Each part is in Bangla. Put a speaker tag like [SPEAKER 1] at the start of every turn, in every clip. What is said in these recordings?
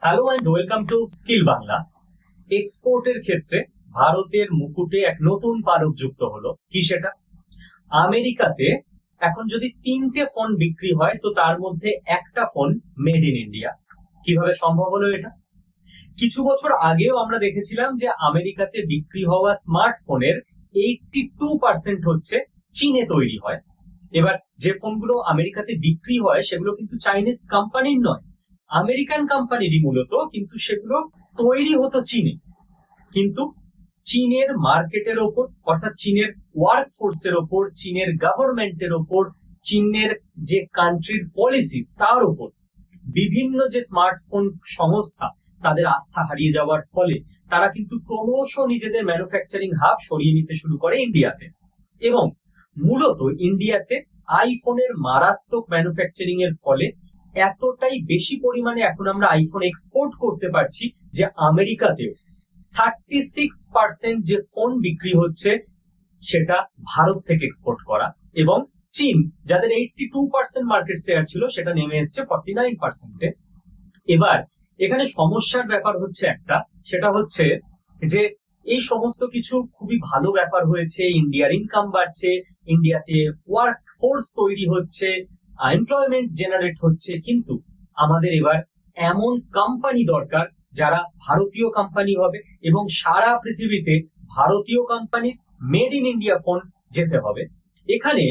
[SPEAKER 1] Hello and welcome to skill Bangla. এক্সপোর্টের ক্ষেত্রে ভারতের মুকুটে এক নতুন পালক যুক্ত হলো। কি সেটা? আমেরিকাতে এখন যদি 3টে ফোন বিক্রি হয় তো তার মধ্যে একটা ফোন মেড ইন ইন্ডিয়া। কিভাবে সম্ভব হলো এটা? কিছু বছর আগেও আমরা দেখেছিলাম যে আমেরিকাতে বিক্রি হওয়া স্মার্টফোনের 82% হচ্ছে চীনে তৈরি হয়। এবার যে ফোনগুলো আমেরিকাতে বিক্রি হয় সেগুলো কিন্তু চাইনিজ কোম্পানির নয়, আমেরিকান কোম্পানিরই মূলত, কিন্তু সেগুলো তৈরি হতো চীনে। কিন্তু চীনের মার্কেটের ওপর, অর্থাৎ চীনের ওয়ার্ক ফোর্সের ওপর, চীনের গভর্নমেন্টের ওপর, চীনের যে কান্ট্রির পলিসি তার ওপর বিভিন্ন যে স্মার্টফোন সংস্থা তাদের আস্থা হারিয়ে যাওয়ার ফলে তারা কিন্তু ক্রমশ নিজেদের ম্যানুফ্যাকচারিং হাব সরিয়ে নিতে শুরু করে ইন্ডিয়াতে। এবং মূলত ইন্ডিয়াতে আইফোনের মারাত্মক ম্যানুফ্যাকচারিং এর ফলে এতটাই বেশি পরিমাণে এখন আমরা আইফোন এক্সপোর্ট করতে পারছি যে আমেরিকাতেও 36% যে ফোন বিক্রি হচ্ছে সেটা ভারত থেকে এক্সপোর্ট করা, এবং চীন যাদের 82% মার্কেট শেয়ার ছিল সেটা নেমে এসছে 49%-এ। এবার এখানে সমস্যার ব্যাপার হচ্ছে একটা, সেটা হচ্ছে যে এই সমস্ত কিছু খুবই ভালো ব্যাপার হয়েছে, ইন্ডিয়ার ইনকাম বাড়ছে, ইন্ডিয়াতে ওয়ার্ক ফোর্স তৈরি হচ্ছে, এমপ্লয়মেন্ট জেনারেট হচ্ছে, কিন্তু আমাদের এবার এমন কোম্পানি দরকার যারা ভারতীয় কোম্পানি হবে এবং সারা পৃথিবীতে ভারতীয় কোম্পানির মেড ইন ইন্ডিয়া ফোন যেতে হবে। এখানে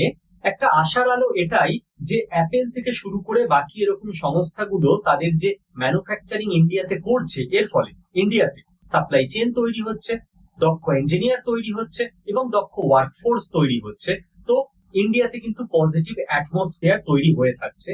[SPEAKER 1] একটা আশার আলো এটাই যে অ্যাপেল থেকে শুরু করে বাকি এরকম সংস্থাগুলো তাদের যে ম্যানুফ্যাকচারিং ইন্ডিয়াতে করছে, এর ফলে ইন্ডিয়াতে সাপ্লাই চেইন তৈরি হচ্ছে, দক্ষ ইঞ্জিনিয়ার তৈরি হচ্ছে এবং দক্ষ ওয়ার্কফোর্স তৈরি হচ্ছে। তো ইন্ডিয়াতে কিন্তু পজিটিভ অ্যাটমসফিয়ার তৈরি হয়ে থাকছে।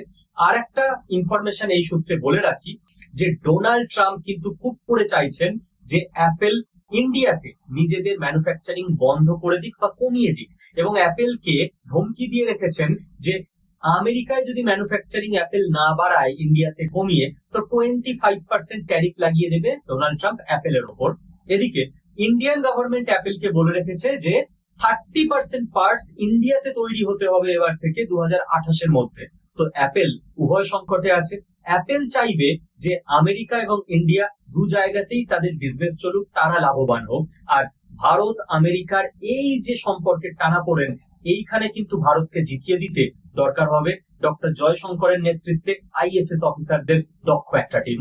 [SPEAKER 1] আর একটা ইনফরমেশন এই সূত্রে বলে রাখি যে ডোনাল্ড ট্রাম্প কিন্তু খুব করে চাইছেন যে অ্যাপেল ইন্ডিয়াতে নিজেদের ম্যানুফ্যাকচারিং বন্ধ করে দিক বা কমিয়ে দিক, এবং অ্যাপেলকে ধমকি দিয়ে রেখেছেন যে আমেরিকায় যদি ম্যানুফ্যাকচারিং অ্যাপেল না বাড়ায়, ইন্ডিয়াতে কমিয়ে, তো 25% ট্যারিফ লাগিয়ে দেবে ডোনাল্ড ট্রাম্প অ্যাপেলের ওপর। এদিকে ইন্ডিয়ান গভর্নমেন্ট অ্যাপেলকে বলে রেখেছে যে 30% পার্টস ইন্ডিয়াতে তৈরি হতে হবে এবার থেকে 2028-এর মধ্যে। তো অ্যাপেল উভয় সংকটে আছে। অ্যাপেল চাইবে যে আমেরিকা এবং ইন্ডিয়া দু জায়গাতেই তাদের বিজনেস চলুক, তারা লাভবান হোক। আর ভারত আমেরিকার এই যে সম্পর্কের টানাপোড়েন, এইখানে কিন্তু ভারতকে জিতিয়ে দিতে দরকার হবে ডক্টর জয়শঙ্করের নেতৃত্বে আইএফএস অফিসারদের দক্ষ একটা টিম।